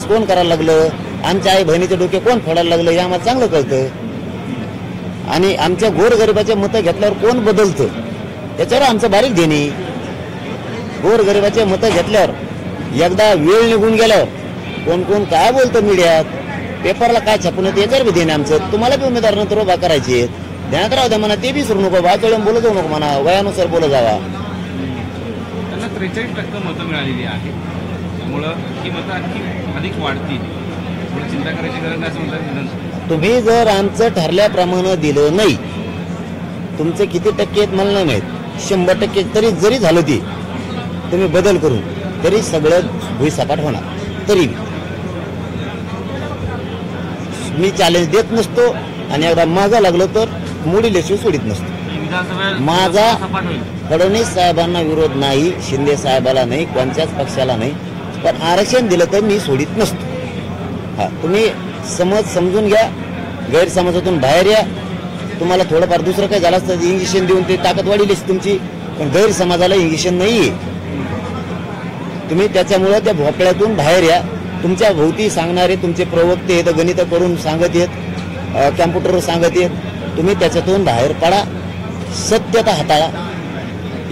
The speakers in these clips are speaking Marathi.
कोण करायला लागलं, आमच्या आई बहिणीचे डोके कोण फोडायला लागलं हे आम्हाला चांगलं कळतं. आणि आमच्या गोरगरिबाचे मतं घेतल्यावर कोण बदलतं त्याच्यावर आमचं बारीक देणे. गोरगरिबाचे मतं घेतल्यावर एकदा वेळ निघून गेल्यावर कोण कोण काय बोलतं मीडियात, पेपरला काय छापून येतं याच्यावर बी देणे आमचं. तुम्हाला बी उमेदवार नंतर उभा करायचे ध्यानात राहू द्या म्हणा, ते बी सुरू नको, वाचवून बोलत जाऊ नको म्हणा, वयानुसार बोलत जावा. त्यांना 43% मतं मिळालेली आहे, त्यामुळं ही मतं आणखी अधिक वाढतील, चिंता करायची गरज नाही असं म्हणतात. तुम्ही जर आमचं ठरल्याप्रमाणे दिलं नाही, तुमचे किती टक्के आहेत मला नाही माहीत, 100% तरी जरी झालं ती तुम्ही बदल करून तरी सगळं भुईसपाट होणार. तरी मी चॅलेंज देत नसतो आणि एकदा मागं लागलो तर मोडील्याशिवाय सोडित नसतो. माझा फडणवीस साहेबांना विरोध नाही, शिंदे साहेबाला नाही, कोणत्याच पक्षाला नाही, पण आरक्षण दिलं तर मी सोडित नसतो. हा, तुम्ही समज समजून घ्या, गैरसमजातून बाहेर या. तुम्हाला थोडंफार दुसरं काय झालं असतं इंजेक्शन देऊन ते ताकद वाढीलीच तुमची, पण गैरसमाजाला इंजेक्शन नाहीये. तुम्ही त्याच्यामुळं त्या भोपळ्यातून बाहेर या. तुमच्या भोवती सांगणारे तुमचे प्रवक्ते आहेत, गणित करून सांगत आहेत, कॅम्प्युटरवर सांगत आहेत, तुम्ही त्याच्यातून बाहेर पडा, सत्यता हाताळा.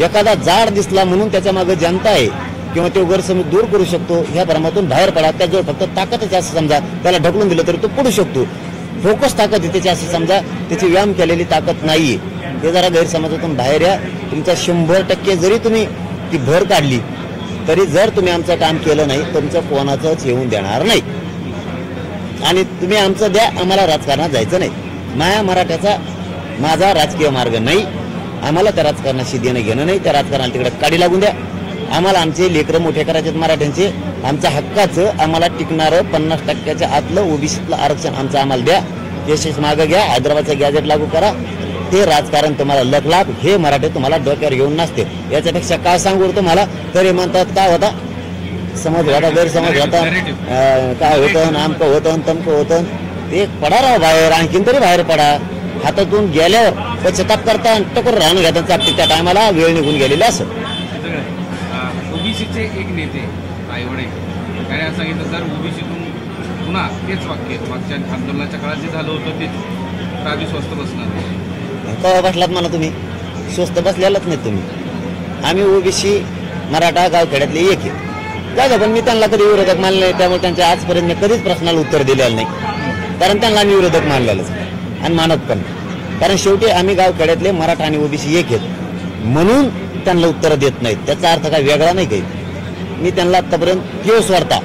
एखादा जाड दिसला म्हणून त्याच्या मागे जनता आहे किंवा तो गैरसमज दूर करू शकतो, ह्या भ्रमातून बाहेर पडा. त्याजवळ फक्त ताकदच असं समजा, त्याला ढकलून दिलं तरी तो पडू शकतो. फोकस ताकद आहे त्याची असं समजा, त्याची व्यायाम केलेली ताकद नाहीये. ते जरा गैरसमजातून बाहेर या. तुमचा 100% जरी तुम्ही ती भर काढली तरी जर तुम्ही आमचं काम केलं नाही तुमचं कोणाचंच येऊन देणार नाही. आणि तुम्ही आमचं द्या, आम्हाला राजकारणात जायचं नाही. माया मराठ्याचा माझा राजकीय मार्ग नाही, आम्हाला त्या राजकारणाशी देणं घेणं नाही. त्या राजकारणाला तिकडे काढी लागून द्या. आम्हाला आमचे लेकरं मोठे करायचे मराठ्यांचे, आमच्या हक्काचं आम्हाला टिकणारं 50% आतलं ओबीसीतलं आरक्षण आमचं आम्हाला द्या. यशस्वी मागं घ्या, हैदराबादचं गॅजेट लागू करा. ते राजकारण तुम्हाला लखलाभ हे मराठी तुम्हाला डोक्यावर घेऊन नसते. याच्यापेक्षा काय सांगू तुम्हाला, तरी म्हणतात काय होता समज होता, गैरसमज होता, काय होतं, आमकं होतं, तमकं होतं. ते पडा राव बाहेर, आणखीन तरी बाहेर पडा. हातातून गेल्यावर पश्चाताप करता टकोर राहणं घ्या चापटी. त्या टायमाला वेळ निघून गेलेला असं. ओबीसीचे एक नेते आईवडे त्याने असं सांगितलं, जर ओबीसीतून पुन्हा तेच वाक्य मागच्या आंदोलनाच्या काळात जे झालं होतं तेच, तर आम्ही स्वस्त बसणार. कवा बसलात म्हणा तुम्ही, स्वस्त बसलेलाच नाही तुम्ही. आम्ही ओबीसी मराठा गावखेड्यातले एक आहे जागा, पण मी त्यांना कधी विरोधक मानले नाही. त्यामुळे त्यांच्या आजपर्यंत मी कधीच प्रश्नाला उत्तर दिलेलं नाही, कारण त्यांना आम्ही विरोधक मानलेलंच आणि मानत पण. कारण शेवटी आम्ही गावखेड्यातले मराठा आणि ओबीसी एक आहेत म्हणून त्यांना उत्तर देत नाहीत. त्याचा अर्थ काय वेगळा नाही काही. मी त्यांना आतापर्यंत किंवा स्वार्था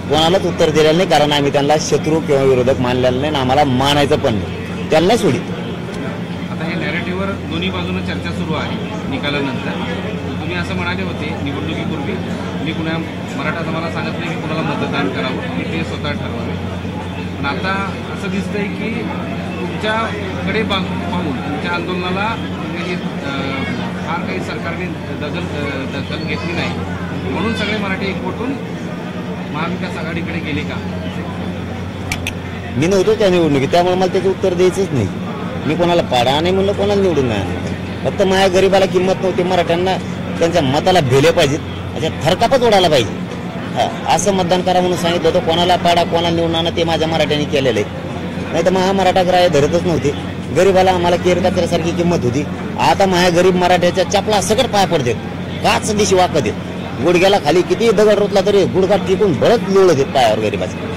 कोणालाच उत्तर दिलेलं नाही, कारण आम्ही त्यांना शत्रू किंवा विरोधक मानलेलं नाही, आम्हाला मानायचं पण नाही. त्यांना सोडित. आता हे नॅरेटिव्हवर दोन्ही बाजूने चर्चा सुरू आहे निकालानंतर. तुम्ही असं म्हणाले होते निवडणुकीपूर्वी, मी कुणा मराठा समाजाला सांगत नाही की कुणाला मतदान करावं, की ते स्वतः ठरवावे. पण आता असं दिसतंय की तुमच्याकडे पाहून तुमच्या आंदोलनाला फार काही सरकारने दखल घेतली नाही, म्हणून सगळे मराठी एकवटून महाविकास आघाडीकडे गेले का? मी नव्हतो त्या निवडणुकीत, त्यामुळे मला त्याचं उत्तर द्यायचंच नाही. मी कोणाला पाडा नाही म्हणलं, कोणाला निवडून नाही. फक्त माझ्या गरीबाला किंमत नव्हती, मराठ्यांना त्यांच्या मताला भेले पाहिजेत, अशा थरकापच उडाला पाहिजे. असं मतदान करा म्हणून सांगितलं होतं. कोणाला पाडा कोणाला निवडून आणा ते माझ्या मराठ्यांनी केलेलं आहे. नाही तर महा मराठा ग्राह्य धरतच नव्हते. गरीबाला आम्हाला केरकात्र्यासारखी किंमत होती. आता माझ्या गरीब मराठ्याच्या चपला सकट पाया पडतात, काच दिशी वाकत आहेत. गुडघ्याला खाली किती दगड रोतला तरी गुडघा टिकून बळच लोळत आहेत पायावर गरीबाचे.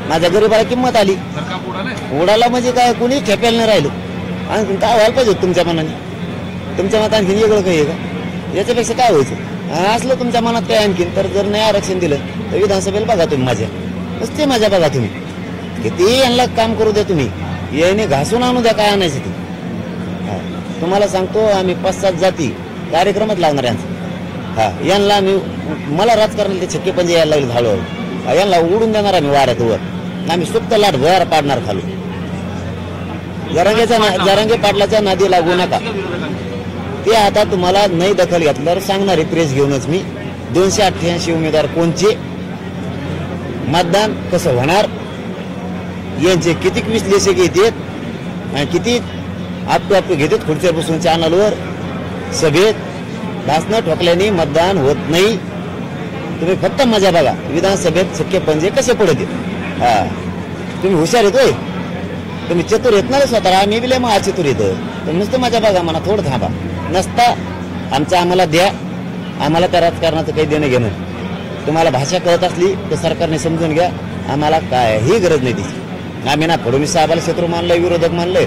माझ्या गरीबाला किंमत आली, उडाला म्हणजे काय, कुणी खेपेल नाही राहिलं. आणखी काय व्हायला पाहिजे तुमच्या मनाने? तुमच्या मनात आणखीन वेगळं काही आहे का? याच्यापेक्षा काय व्हायचं असलं तुमच्या मनात काय आणखीन? तर जर नाही आरक्षण दिलं तर विधानसभेला बघा तुम्ही, माझ्या नुसते माझ्या बघा तुम्ही, किती यांना काम करू द्या तुम्ही, याने घासून आणू द्या काय आणायचं ते. तुम्हाला सांगतो आम्ही 5-7 जाती कार्यक्रमच लावणार यांचा. यांना आम्ही, मला राजकारणाला ते छक्के पंजे यायला लागले हळूहळू, यांना उडून देणार आम्ही वाऱ्यात वर. आम्ही सुप्त लाट भर पाडणार खालू. जरांगे पाटलाच्या नादी लागू नका. ते आता तुम्हाला नाही दखल घेतल्यावर सांगणारे प्रेस घेऊनच मी. 288 उमेदवार कोणचे, मतदान कसं होणार, यांचे किती विश्लेषक येतात आणि किती आपटू घेतात खुर्च्या बसून चॅनलवर, सभेत भाषणं ठोकल्याने मतदान होत नाही. तुम्ही फक्त मजा बघा विधानसभेत सख्खे पंजे कसे पडत हा तुम्ही हुशार येतोय तुम्ही चतुर येत ना स्वतः आम्ही बिले मग चतुर येतो तुम्ही नुसतं मजा बघा मला थोडं थांबा नसता आम्हाला द्या आम्हाला त्या राजकारणाचं काही देणं घेणं तुम्हाला भाषा कळत असली तर सरकारने समजून घ्या आम्हाला काहीही गरज नाही तिची आम्ही ना फडणवीस साहेबाला शत्रू मानलंय विरोधक मानलंय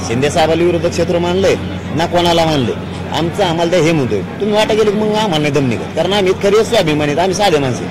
शिंदे साहेबाला विरोधक शत्रू मानलंय ना कोणाला मानलंय आम्हाला ते हे म्हणतोय तुम्ही वाटा गेले की मग आम्हाला नाही दम निघत कारण आम्ही खरी स्वाभिमानीत आम्ही साधे माणसे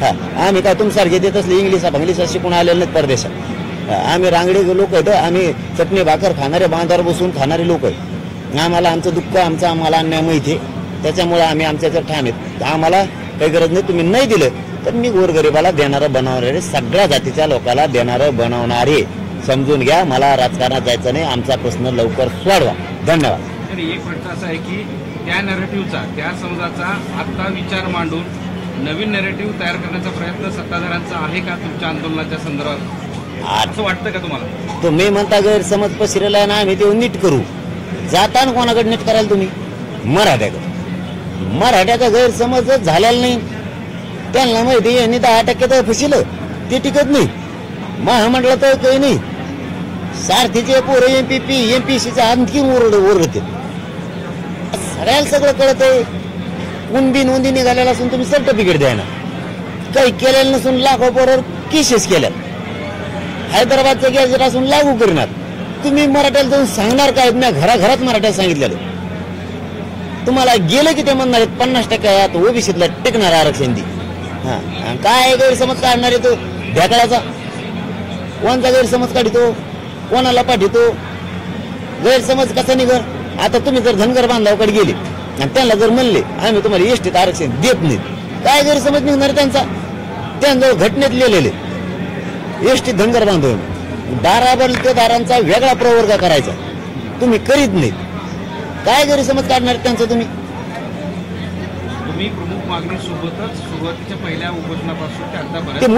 हा आम्ही काय तुमसारखे देत असले इंग्लिश शिकून आलेले नाहीत परदेशात आम्ही रांगडे लोक आहेत आम्ही चटणी भाकर खाणारे बांधावर बसून खाणारे लोक आहेत आम्हाला आमचं दुःख आम्हाला अन्याय माहिती आहे त्याच्यामुळे आम्ही आमच्याकडे ठाम आहेत आम्हाला काही गरज नाही तुम्ही नाही दिलं तर मी गोरगरिबाला देणारं बनवणारे सगळ्या जातीच्या लोकांना देणारं बनवणारे समजून घ्या मला राजकारणात जायचं नाही आमचा प्रश्न लवकर सोडवा धन्यवाद. तरी एक प्रश्न असा आहे की त्या नॅरेटिव्हचा त्या समाजाचा आता विचार मांडून नवीन नॅरेटिव्ह तयार करण्याचा प्रयत्न सत्ताधाऱ्यांचा आहे का तुमच्या आंदोलनाच्या संदर्भात असं वाटतं का तुम्हाला तुम्ही म्हणता गैरसमज पसरला ना आम्ही ते नीट करू जाताना कोणाकडे नीट कराल तुम्ही मराठ्याचा गैरसमज झालेला नाही त्यांना माहिती यांनी 10% तर फसिलं ते टिकत नाही महामंडळात काही नाही सारथीचे पोरं एमपीसीचा आणखी ओरडते सगळ्याला सगळं कळत आहे कुणबी नोंदी निघालेला असून तुम्ही सर्टिफिकेट द्या ना काही केलेलं नसून लाखो पोरं केसेस केल्यात हैदराबादचं गॅजेट असून लागू करणार तुम्ही मराठ्याला जाऊन सांगणार काय मी घराघरात मराठ्याला सांगितलेलं तुम्हाला गेलं की ते म्हणणार 50% ओबीसीतला टिकणार आरक्षण दी हा काय गैरसमज काढणार आहे तो ढेकळाचा कोणता गैरसमज काढतो कोणाला पाठवतो गैरसमज कसा निघर आता तुम्ही जर धनगर बांधवाकडे गेले आणि त्यांना जर म्हणले आम्ही तुम्हाला एसटीत आरक्षण देत नाही काय गैरसमज निघणार त्यांच्याजवळ घटनेत लिहिलेले एसटी धनगर बांधव दाराबलतेदारांचा वेगळा प्रवर्ग करायचा तुम्ही करीत नाही काय गैरसमज काढणार त्यांचं तुम्ही प्रमुख मागणी सोबतच सुरुवातीच्या पहिल्या उपोषणापासून ते आतापर्यंत